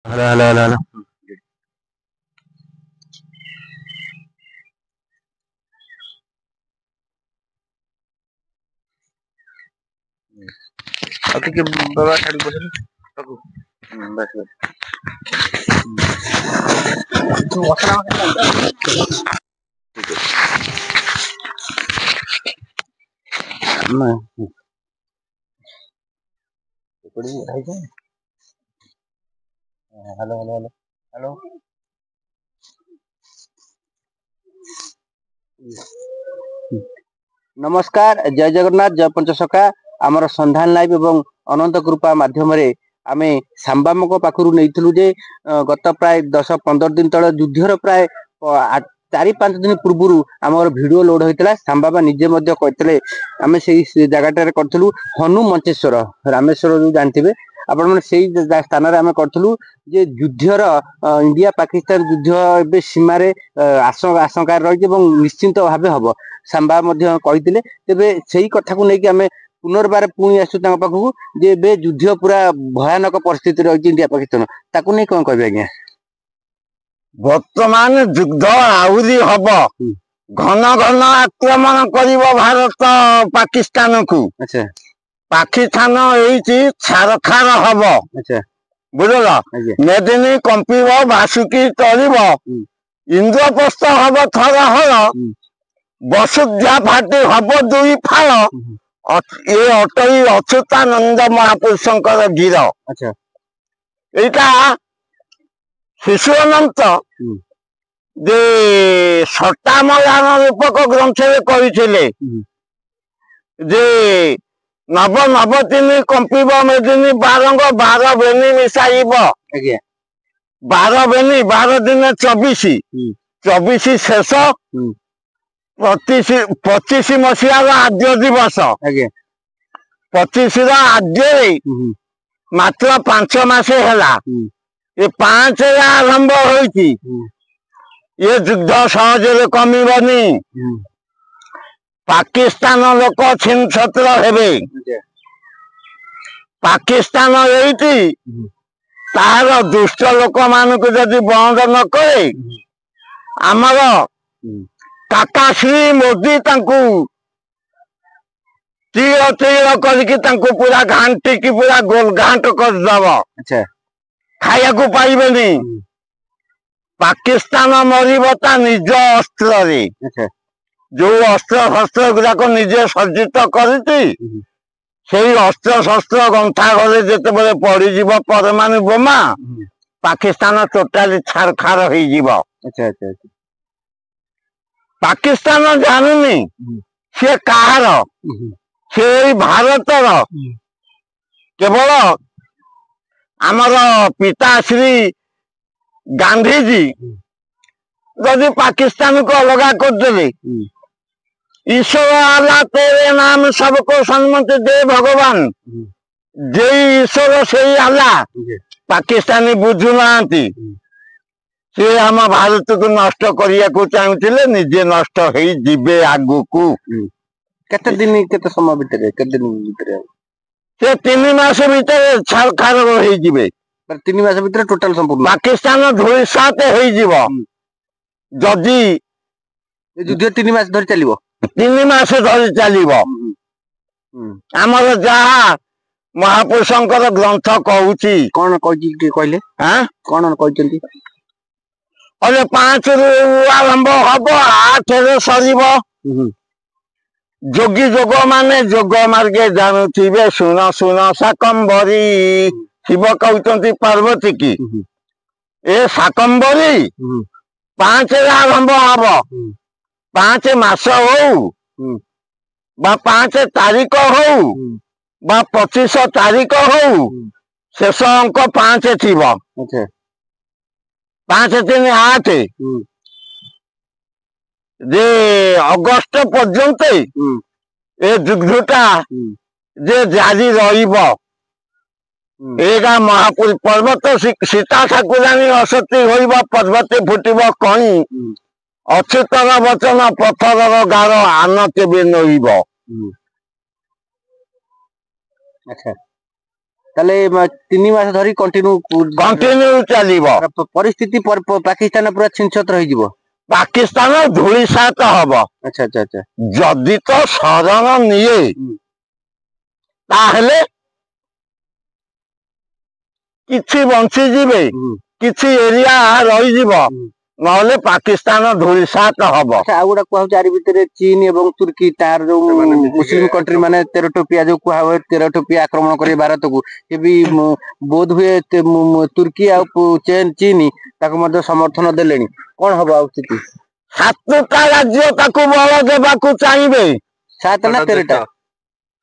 Halo, halo, halo, halo. Oke, ke bawa tadi bosan aku. Bas, bas. Itu wasana nah, recording udah aja. Halo, halo, halo. Halo. नमस्कार जय जगन्नाथ जय पंचसखा आमर संधान live एवं अनंत कृपा माध्यम आमे सांबामक पाखु नहीं जे गत प्राय 10-15 दिन तले युद्धर प्राय 4-5 दिन पूर्व आम भिडियो लोड होता सांबाबा निजे कहते आम से जगह करूँ हनु मंचेश्वर रामेश्वर जो जानते आपण स्थान आम करूँ जे युद्धर इंडिया पाकिस्तान युद्ध ए सीमार आशंका रही निश्चिंत भाव हम सांबा कहते तेरे से ही कथा को लेकिन आम पुनर्बार पुणी आसु पाखु जे बे युद्ध पूरा भयानक परिस्थिति रही इंडिया पाकिस्तान ताकू नहीं कौन कह आज्ञा बर्तमान युद्ध आहरी हम घन घन आक्रमण कर भारत पाकिस्तान को अच्छा पाकिस्तान छारखार हम अच्छा बुझल मेदिनी कंपीब बासुकी चल इंद्रप्रस्थ हम थर हर वसुध्या फाटी हम दुई फाल ये अटई अच्युतानंद महापुरुषंकर गिर अच्छा यहाँ शिशु अनंत जे सटामयान रूपक ग्रंथ कहते जे नव नवतीनी कंपीब मेदिनी बारंग 12 बेनी मिसाइब 12 बेनी 12 दिन 24 शेष 25 मसीहार आद्य दिवस 25 आद्य मात्र 5 मास है ये 5 आरंभ होती ये युद्ध सहज कमिबनी पाकिस्तान लोक छिन छत्र हेबे पाकिस्तान एटी तार दुष्ट लोक मानक जदि बंद न करे आमर काका श्री मोदी तांकु तीर तीर करके तांकु पूरा घांटी की पूरा गोल घांट कर दब अच्छा खाया को पाइबेनी पाकिस्तान मरबता निज अस्त्र रे जो अस्त्र शस्त्र गुड़ाक निजे सज्जित करती से अस्त्र शस्त्र गंथा घरे जिते बड़े पड़ज परमाणु बोमा पाकिस्तान टोटाली छारखार हो पाकिस्तान जानूनी सी कहार से भारतर केवल आमर पिता श्री गांधीजी जदि पाकिस्तान को अलग करदे ईश्वर आला तेरे नाम सबको सन्मति दे भगवान जे ईश्वर से आला पाकिस्तानी बुझुना सी आम भारत को नष्ट करने को चाहूले निजे नष्ट हो जीवे आगु को केते दिन केते समय भीतर केते दिन भीतर से 3 मास भीतर छारखार हो जीवे 3 मास भीतर टोटल संपूर्ण पाकिस्तान धूलिसात हो जदि युद्ध 3 मास धरि चलिबो 3 मास धरि चलिबो आमर जहा महापुरुषंकर ग्रंथ कहूची कौन कहची कहले हां कौन कहचंती अरे 5 रु आरंभ हब 8 रे सरीबो जोगी जोग माने जोग मार्गे जानुथिबे सुन सुन शाकंभरी शिव कहते पार्वती की ए शाकंभरी 5 रे आरंभ हब 5 मास हो बा 5 तारीख हो बा 25 तारीख हो शेष अंक 5 थिब 5 3 8 जे अगस्त पर्यंत ए युद्धटा जे जारी रहिब एगा महापुर पर्वत सीता ठाकुरानी असती होइब पर्वते फुटिब कहीं अच्युतर वचन पथर गार आन केबे नइब अच्छा ତାହେଲେ 3 ମାସ ଧରି କଣ୍ଟିନ୍ୟୁ ଚାଲିବ। ପରିସ୍ଥିତି ପାକିସ୍ତାନ ପୁରା ଛିନଛତ୍ର ହେଇଯିବ। ପାକିସ୍ତାନ ଧୂଳିସାତ ହବ। ଆଚ୍ଛା ଆଚ୍ଛା ଆଚ୍ଛା। ଯଦି ତ ଶରଣ ନିଏ ତାହେଲେ କିଛି ବଞ୍ଚିଯିବେ, କିଛି ଏରିଆ ରହିଯିବ, ନହେଲେ ପାକିସ୍ତାନ ଧୂଳିସାତ ହବ। ଆଚ୍ଛା, ଆଉ ଗୋଟେ କୁହାଯାଉଛି ଆରି ଭିତରେ ଚୀନ ଏବଂ ତୁର୍କୀ ତାର ଯୋଉ ମୁସଲିମ କଣ୍ଟ୍ରି ମାନେ 13 ଟୋପିଆ ଯୋଉ କୁହା ହୁଏ 13 ଟୋପିଆ ଆକ୍ରମଣ କରି ଭାରତକୁ, ସେ ବି ବୋଧ ହୁଏ ତୁର୍କୀ ଆଉ ଚୀନ ତାକୁ ମଧ୍ୟ ସମର୍ଥନ ଦେଲେଣି। କଣ ହବ ଆଉ ସ୍ଥିତି? 7ଟା ରାଜ୍ୟ ତାକୁ ବଳ ଦେବାକୁ ଚାହିଁବେ। 7 ନା 13ଟା?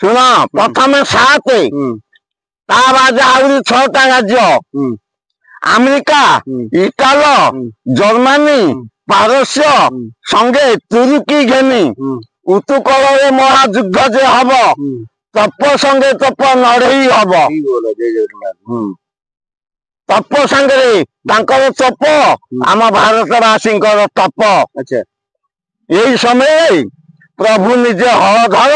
ଶୁଣ, ପ୍ରଥମେ 7, ତା ବାଦ ଆହୁରି 6ଟା ରାଜ୍ୟ। ଆମେରିକା, ଇଟାଲ, ଜର୍ମାନୀ, ପାରସ୍ୟ ସଙ୍ଗେ ତୁର୍କୀ ଘେନି ଉତ୍ତୁକଳରେ ମହାଯୁଦ୍ଧ ଯେ ହବ, ତପ ସଙ୍ଗେ ତପ ନଢେଇ ହବ। ତପ ସାଙ୍ଗରେ ତାଙ୍କର ତପ, ଆମ ଭାରତବାସୀଙ୍କର ତପ। ଏଇ ସମୟରେ ପ୍ରଭୁ ନିଜେ ହଳଧର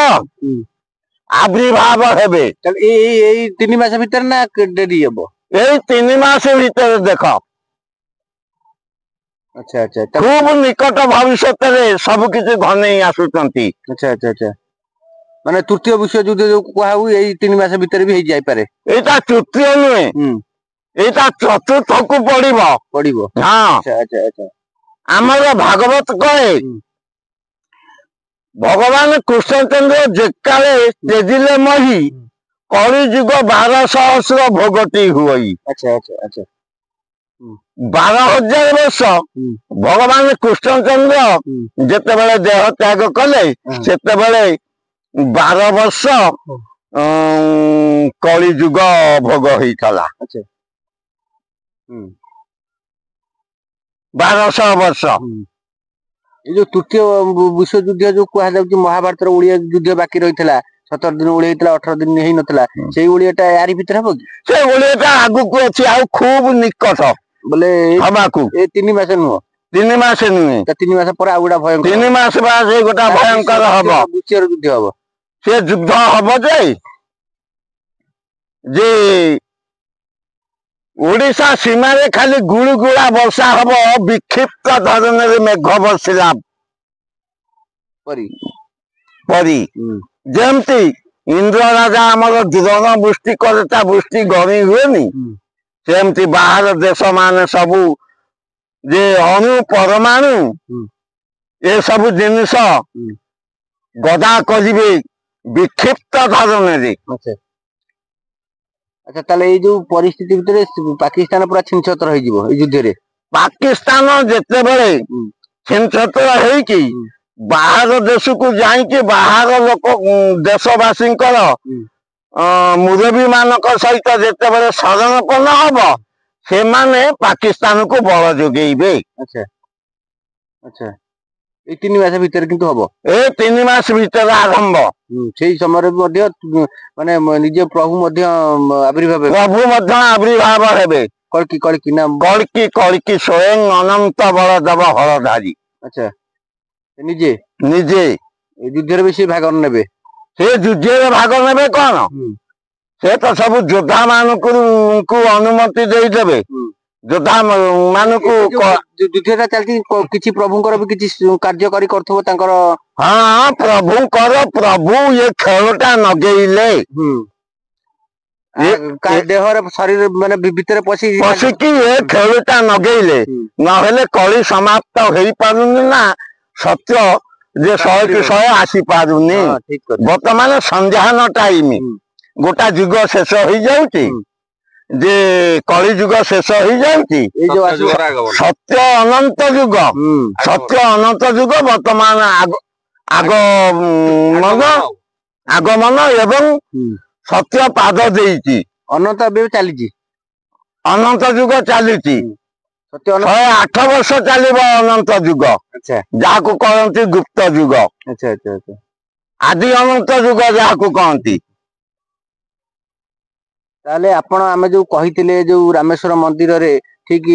ଆବିର୍ଭାବ ହେବେ। ଏଇ 3 ମାସ ଭିତରେ ନା ଡେରି ହବ? ଏଇ 3 ମାସ ଭିତରେ ଦେଖ। ଆଚ୍ଛା ଆଚ୍ଛା। ଖୁବ ନିକଟ ଭବିଷ୍ୟତରେ ସବୁ କିଛି ଘନେଇ ଆସୁଛନ୍ତି। ଆଚ୍ଛା ଆଚ୍ଛା ଆଚ୍ଛା। ମାନେ ତୃତୀୟ ବିଶ୍ୱଯୁଦ୍ଧ ଯୋଉ କୁହା ହୁଏ ଏଇ 3 ମାସ ଭିତରେ ବି ହେଇଯାଇପାରେ। ଏଇଟା ତୃତୀୟ ନୁହେଁ, ଏଇଟା ଚତୁର୍ଥକୁ ପଡିବ। ହଁ। ଆଚ୍ଛା ଆଚ୍ଛା ଆଚ୍ଛା। ଆମର ଭାଗବତ କହେ ଭଗବାନ କୃଷ୍ଣଚନ୍ଦ୍ର ଯେକାଳେ ତେଜିଲେ ମହି, କଳି ଯୁଗ 12 ସହସ୍ର ଭୋଗଟି ହୁଅଇ। ଆଚ୍ଛା ଆଚ୍ଛା ଆଚ୍ଛା। 12,000 ବର୍ଷ ଭଗବାନ କୃଷ୍ଣଚନ୍ଦ୍ର ଯେତେବେଳେ ଦେହ ତ୍ୟାଗ କଲେ, ସେତେବେଳେ 12 ବର୍ଷ କଳି ଯୁଗ ଭୋଗ ହେଇଥିଲା। 1200 ବର୍ଷ। ଏଇ ଯୋଉ ତୃତୀୟ ବିଶ୍ୱଯୁଦ୍ଧ ଯୋଉ କୁହାଯାଉଛି ମହାଭାରତର ଓଳିଆ ଯୁଦ୍ଧ ବାକି ରହିଥିଲା, 17 ଦିନ ଓଳି ହେଇଥିଲା, 18 ଦିନ ହେଇନଥିଲା, ସେଇ ଓଳିଆଟା ଆରି ଭିତରେ ହବ କି? ସେ ଓଳିଆଟା ଆଗକୁ ଅଛି, ଆଉ ଖୁବ ନିକଟ ବୋଲେ ହବାକୁ। ଏ 3 ମାସ ନୁହଁ? 3 ମାସ ନୁହେଁ, 3 ମାସ ପରେ ଆଉ ଗୋଟେ ଭୟଙ୍କର 3 ମାସ ବାଦ ସେଇ ଗୋଟା ଭୟଙ୍କର ହବ। ଦ୍ୱିତୀୟ ଯୁଦ୍ଧ ହବ। ସେ ଯୁଦ୍ଧ ହବ ଯେ ଓଡିଶା ସୀମାରେ ଖାଲି ଗୁଳୁଗୁଳା ବର୍ଷା ହବ, ବିକ୍ଷିପ୍ତ ଧରଣରେ ମେଘ ବର୍ଷିଲା ପରି। ଯେମିତି ଇନ୍ଦ୍ର ରାଜା ଆମର ଦ୍ରୋଣ ବୃଷ୍ଟି କରେ, ତା ବୃଷ୍ଟି ଗଣି ହୁଏନି, ସେମିତି ବାହାର ଦେଶ ମାନେ ସବୁ ଯେ ଅଣୁ ପରମାଣୁ ଏସବୁ ଜିନିଷ ଗଦା କରିବେ ବିକ୍ଷିପ୍ତ ଧରଣରେ। ଆଚ୍ଛା, ତାହେଲେ ଏଇ ଯୋଉ ପରିସ୍ଥିତି ଭିତରେ ପାକିସ୍ତାନ ପୁରା ଛିନଛତ୍ର ହେଇଯିବ ଏଇ ଯୁଦ୍ଧରେ? ପାକିସ୍ତାନ ଯେତେବେଳେ ଛିନଛତ୍ର ହେଇକି ବାହାର ଦେଶକୁ ଯାଇକି ବାହାର ଲୋକ ଦେଶବାସୀଙ୍କର ମୁରବୀ ମାନଙ୍କ ସହିତ ଯେତେବେଳେ ଶରଣପନ୍ନ ହବ, ସେମାନେ ପାକିସ୍ତାନକୁ ବଳ ଯୋଗେଇବେ। ଆଚ୍ଛା ଆଚ୍ଛା। ଏଇ 3 ମାସ ଭିତରେ କିନ୍ତୁ ହବ? ଏ 3 ମାସ ଭିତରେ ଆରମ୍ଭ। ସେଇ ସମୟରେ ମଧ୍ୟ ମାନେ ନିଜ ପ୍ରଭୁ ମଧ୍ୟ ଆବିର୍ଭାବ ହେବେ। କଳ୍କି ନା କଳ୍କି ସ୍ୱୟଂ ଅନନ୍ତ ବଳଦେବ ହଳଧାରୀ। ଆଚ୍ଛା, ନିଜେ ଏ ଯୁଦ୍ଧରେ ବି ସେ ଭାଗ ନେବେ? ସେ ଯୁଦ୍ଧରେ ଭାଗ ନେବେ କଣ, ସେ ତ ସବୁ ଯୋଦ୍ଧା ମାନଙ୍କୁ ଅନୁମତି ଦେଇଦେବେ। ଯୋଦ୍ଧା ମାନଙ୍କୁ ଯୁଦ୍ଧଟା ଚାଲିଛି, କିଛି ପ୍ରଭୁଙ୍କର ବି କିଛି କାର୍ଯ୍ୟକାରୀ କରୁଥିବ ତାଙ୍କର? ହଁ, ପ୍ରଭୁ ଏ ଖେଳଟା ନଗେଇଲେ ଦେହର ଶରୀର ମାନେ ଭିତରେ ପଶିକି ଏ ଖେଳଟା ନଗେଇଲେ, ନହେଲେ କଳି ସମାପ୍ତ ହେଇପାରୁନି ନା ସତ୍ୟ ଯେ 100 କୁ 100 ଆସିପାରୁନି। ବର୍ତ୍ତମାନ ସନ୍ଧ୍ୟାହନ ଟାଇମ, ଗୋଟା ଯୁଗ ଶେଷ ହେଇଯାଉଛି, ଯେ କଳି ଯୁଗ ଶେଷ ହେଇଯାଉଛି, ସତ୍ୟ ଅନନ୍ତ ଯୁଗ, ସତ୍ୟ ଅନନ୍ତ ଯୁଗ ବର୍ତ୍ତମାନ ଆଗମନ ଏବଂ ସତ୍ୟ ପାଦ ଦେଇଛି। ଅନନ୍ତ ଏବେ ଚାଲିଛି, ଅନନ୍ତ ଯୁଗ ଚାଲିଛି। 108 ବର୍ଷ ଚାଲିବ ଅନନ୍ତ ଯୁଗ, ଯାହାକୁ କହନ୍ତି ଗୁପ୍ତ ଯୁଗ। ଆଦି ଅନନ୍ତ ଯୁଗ ଯାହାକୁ କହନ୍ତି। ତାହେଲେ ଆପଣ ଆମେ ଯୋଉ କହିଥିଲେ ଯୋଉ ରାମେଶ୍ୱର ମନ୍ଦିରରେ ଠିକ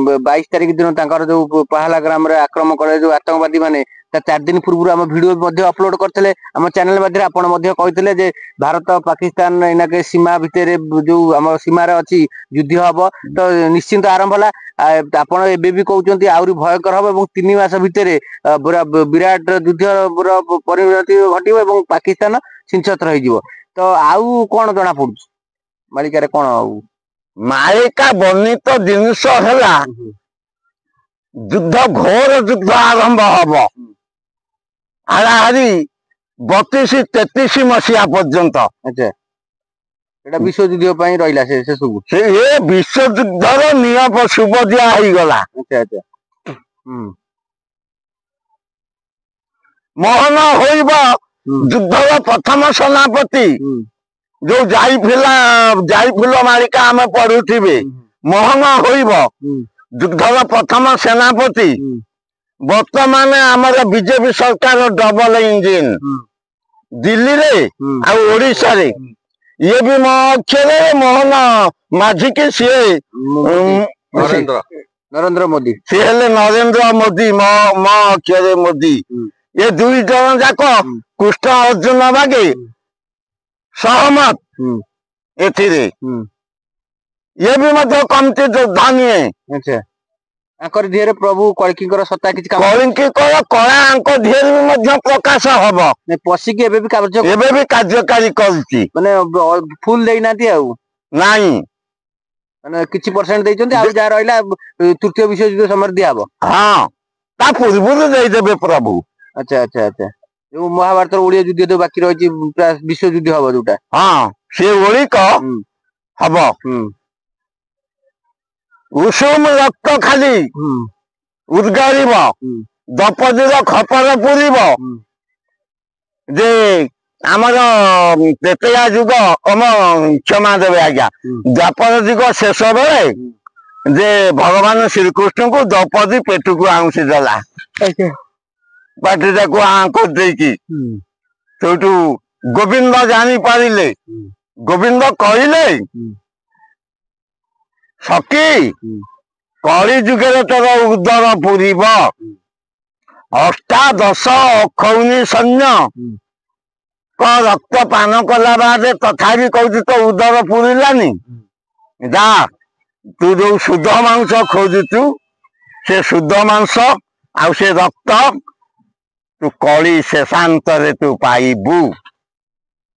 22 ତାରିଖ ଦିନ ତାଙ୍କର ଯୋଉ ପାହାଲା ଗ୍ରାମରେ ଆକ୍ରମଣ କଲେ ଯୋଉ ଆତଙ୍କବାଦୀ ମାନେ, ତା 4 दिन पूर्व आम भिडियो अपलोड करते आम चैनल मध्य आपण कहते जे भारत पाकिस्तान इनाके सीमा भितर जो आम सीमार अच्छी युद्ध हम तो निश्चिंत आरंभ है आपण एबे भी कहते आहरी भयंकर हम और 3 मास भितर विराट युद्ध परिणति घटो पाकिस्तान छिंछत्र हो तो आउ कौन जना पड़ू मालिकार कौन आउ मालिका वर्णित जिनस है युद्ध घोर युद्ध आरंभ हम हाराहारी 32-33 मसीहा पर्यंत। अच्छा एटा विश्व युद्ध पई रहिला से सब से ये विश्व युद्धर नियम शुभ दिया ही गला। अच्छा अच्छा मोहन होइब युद्धर प्रथम सेनापति जो जाइफुल मालिका आम पढ़ुथिबे मोहन होइब युद्धर प्रथम सेनापति वर्तमान आमर बीजेपी सरकार डबल इंजिन दिल्ली रे आ ओडिशा रे ये भी मो अक्षर मोहन माझी के सी नरेंद्र मोदी सी हेले नरेंद्र मोदी मो अक्षर मोदी ये दुई जन जाक कृष्ण अर्जुन बागे सहमत एथिरे ये भी मतलब कमती योद्धा नुहे। अच्छा आकर धीरे प्रभु कल्किकर सत्ता किछ काम कल्किकर कला आंक धीरे भी मध्य प्रकाश हब ने पसिकी एबे भी कार्यकारी करछि माने फुल देई नाती आउ नाही माने किछि परसेंट देइचंती आ जा रहइला तृतीय विश्व युद्ध समय दियाबो। हां ता पूर्व देई देबे प्रभु। अच्छा अच्छा अच्छा जो महाभारत ओडिया युद्ध तो बाकी रही विश्व युद्ध हब जोटा हाँ से ओड़ी को हब उषुम रक्त खाली उद्गारिब द्रौपदीर खपर पूरिब जे आमर तेतया युग अम क्षमा देवे आज्ञा द्वापर युग शेष बेले जे भगवान श्रीकृष्ण को द्रौपदी पेट को आउंसी देला पाटी को आंक देकी सेठू गोविंद जानी पारिले गोविंद कहले सखी कली जुगे तोर उदर पूरीब अष्टादश अखौनी सैन्य रक्त पान कला बाद तथापि कहती तो उदर पूरिलानी जा तू जो शुद्ध मांस खोजुचु से शुद्ध मांस आ से रक्त तू कली शेषांतरे तू पाइबू।